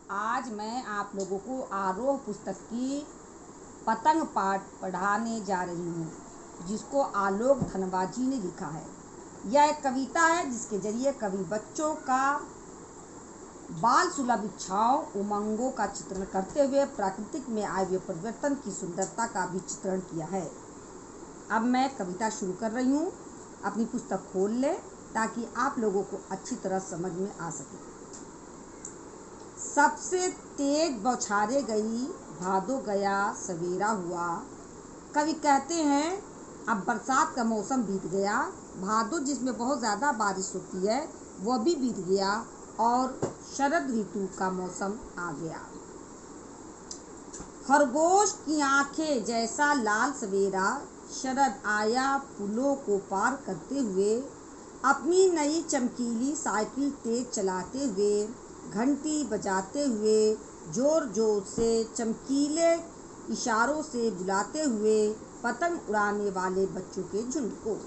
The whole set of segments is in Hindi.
आज मैं आप लोगों को आरोह पुस्तक की पतंग पाठ पढ़ाने जा रही हूँ, जिसको आलोक धनवाजी ने लिखा है। यह एक कविता है जिसके जरिए कवि बच्चों का बाल सुलभ इच्छाओं उमंगों का चित्रण करते हुए प्राकृतिक में आए हुए परिवर्तन की सुंदरता का भी चित्रण किया है। अब मैं कविता शुरू कर रही हूँ। अपनी पुस्तक खोल लें ताकि आप लोगों को अच्छी तरह समझ में आ सके। सबसे तेज बौछारे गई, भादो गया सवेरा हुआ। कवि कहते हैं अब बरसात का मौसम बीत गया, भादो जिसमें बहुत ज़्यादा बारिश होती है वह भी बीत गया और शरद ऋतु का मौसम आ गया। खरगोश की आंखें जैसा लाल सवेरा, शरद आया पुलों को पार करते हुए। अपनी नई चमकीली साइकिल तेज चलाते हुए, घंटी बजाते हुए, जोर जोर से चमकीले इशारों से बुलाते हुए पतंग उड़ाने वाले बच्चों के झुंड को।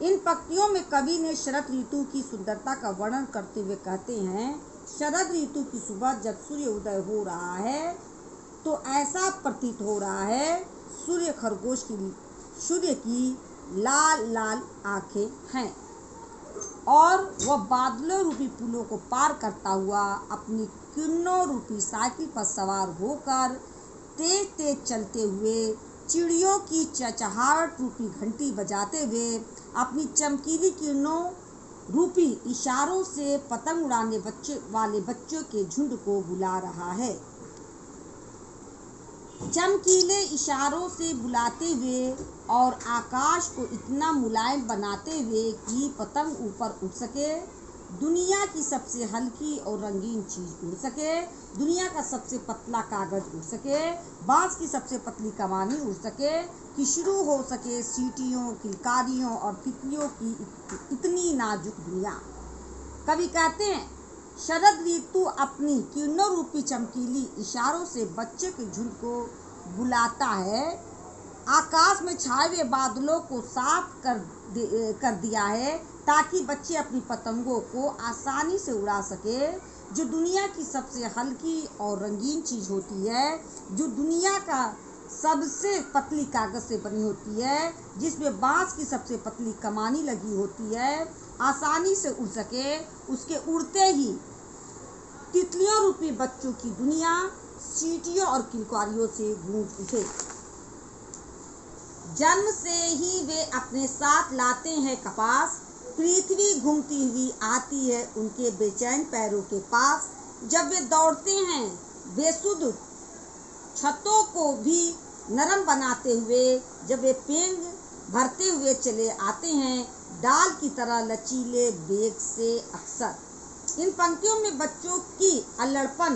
इन पंक्तियों में कवि ने शरद ऋतु की सुंदरता का वर्णन करते हुए कहते हैं, शरद ऋतु की सुबह जब सूर्य उदय हो रहा है तो ऐसा प्रतीत हो रहा है सूर्य की लाल लाल आंखें हैं और वह बादलों रूपी पुलों को पार करता हुआ अपनी किरणों रूपी साइकिल पर सवार होकर तेज तेज चलते हुए चिड़ियों की चहचहाहट रूपी घंटी बजाते हुए अपनी चमकीली किरणों रूपी इशारों से पतंग उड़ाने वाले बच्चों के झुंड को बुला रहा है। चमकीले इशारों से बुलाते हुए और आकाश को इतना मुलायम बनाते हुए कि पतंग ऊपर उड़ सके, दुनिया की सबसे हल्की और रंगीन चीज उड़ सके, दुनिया का सबसे पतला कागज उड़ सके, बांस की सबसे पतली कमानी उड़ सके, कि शुरू हो सके सीटियों, किलकारियों और तितलियों की इतनी नाजुक दुनिया। कवि कहते हैं शरद ऋतु अपनी किरणों रूपी चमकीली इशारों से बच्चे के झुंड को बुलाता है। आकाश में छाए हुए बादलों को साफ कर दिया है ताकि बच्चे अपनी पतंगों को आसानी से उड़ा सके, जो दुनिया की सबसे हल्की और रंगीन चीज होती है, जो दुनिया का सबसे पतली कागज से बनी होती है, जिसमें बांस की सबसे पतली कमानी लगी होती है, आसानी से उड़ सके। उसके उड़ते ही तितलियों रूपी बच्चों की दुनिया सीटियों और किलकारियों से गूंज उठे। जन्म से ही वे अपने साथ लाते हैं कपास, पृथ्वी घूमती हुई आती है उनके बेचैन पैरों के पास। जब वे दौड़ते हैं बेसुध छतों को भी नरम बनाते हुए, जब वे पेंग भरते हुए चले आते हैं डाल की तरह लचीले बेग से अक्सर। इन पंक्तियों में बच्चों की अल्लड़पन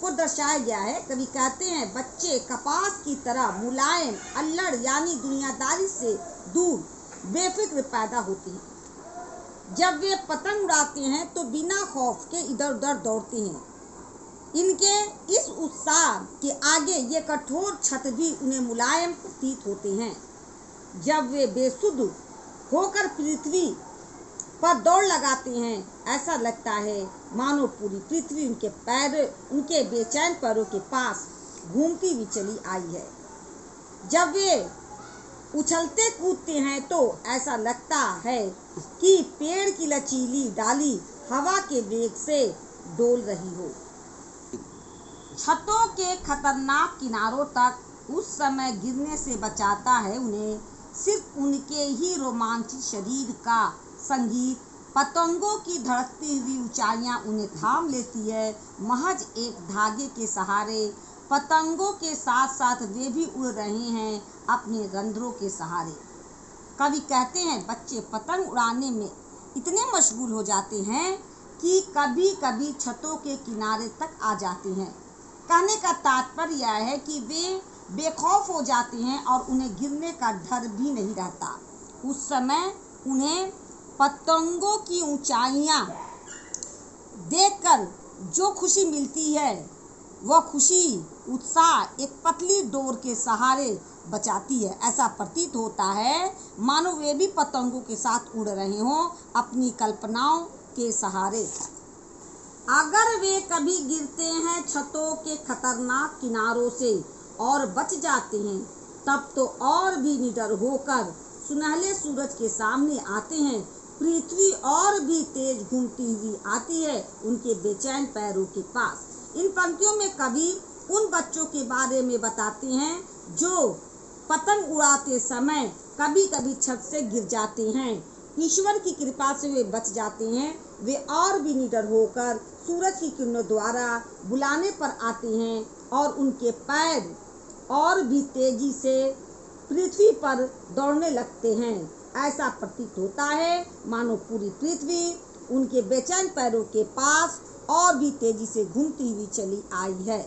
को दर्शाया गया है। कवि कहते हैं बच्चे कपास की तरह मुलायम, अल्लड़ यानी दुनियादारी से दूर, बेफिक्र पैदा होते हैं। जब वे पतंग उड़ाते हैं तो बिना खौफ के इधर उधर दौड़ते हैं। इनके इस उत्साह के आगे ये कठोर छत भी उन्हें मुलायम प्रतीत होते हैं। जब वे बेसुध होकर पृथ्वी पर दौड़ लगाते हैं, ऐसा लगता है मानो पूरी पृथ्वी उनके बेचैन पैरों के पास घूमती हुई चली आई है। जब वे उछलते कूदते हैं तो ऐसा लगता है कि पेड़ की लचीली डाली हवा के वेग से डोल रही हो। छतों के खतरनाक किनारों तक उस समय गिरने से बचाता है उन्हें सिर्फ उनके ही रोमांचित शरीर का संगीत। पतंगों की धड़कती हुई ऊंचाइयां उन्हें थाम लेती है महज एक धागे के सहारे। पतंगों के साथ साथ वे भी उड़ रहे हैं अपने रंध्रों के सहारे। कवि कहते हैं बच्चे पतंग उड़ाने में इतने मशगूल हो जाते हैं कि कभी कभी छतों के किनारे तक आ जाते हैं। कहने का तात्पर्य यह है कि वे बेखौफ हो जाते हैं और उन्हें गिरने का डर भी नहीं रहता। उस समय उन्हें पतंगों की ऊंचाइयां देखकर जो खुशी मिलती है वह खुशी उत्साह एक पतली डोर के सहारे बचाती है। ऐसा प्रतीत होता है मानो वे भी पतंगों के साथ उड़ रहे हों अपनी कल्पनाओं के सहारे। अगर वे कभी गिरते हैं छतों के खतरनाक किनारों से और बच जाते हैं, तब तो और भी निडर होकर सुनहले सूरज के सामने आते हैं। पृथ्वी और भी तेज घूमती हुई आती है उनके बेचैन पैरों के पास। इन पंक्तियों में कवि उन बच्चों के बारे में बताते हैं जो पतंग उड़ाते समय कभी कभी छत से गिर जाते हैं। ईश्वर की कृपा से वे बच जाते हैं। वे और भी निडर होकर सूरज की किरणों द्वारा बुलाने पर आते हैं और उनके पैर और भी तेजी से पृथ्वी पर दौड़ने लगते हैं। ऐसा प्रतीत होता है मानो पूरी पृथ्वी उनके बेचैन पैरों के पास और भी तेजी से घूमती हुई चली आई है।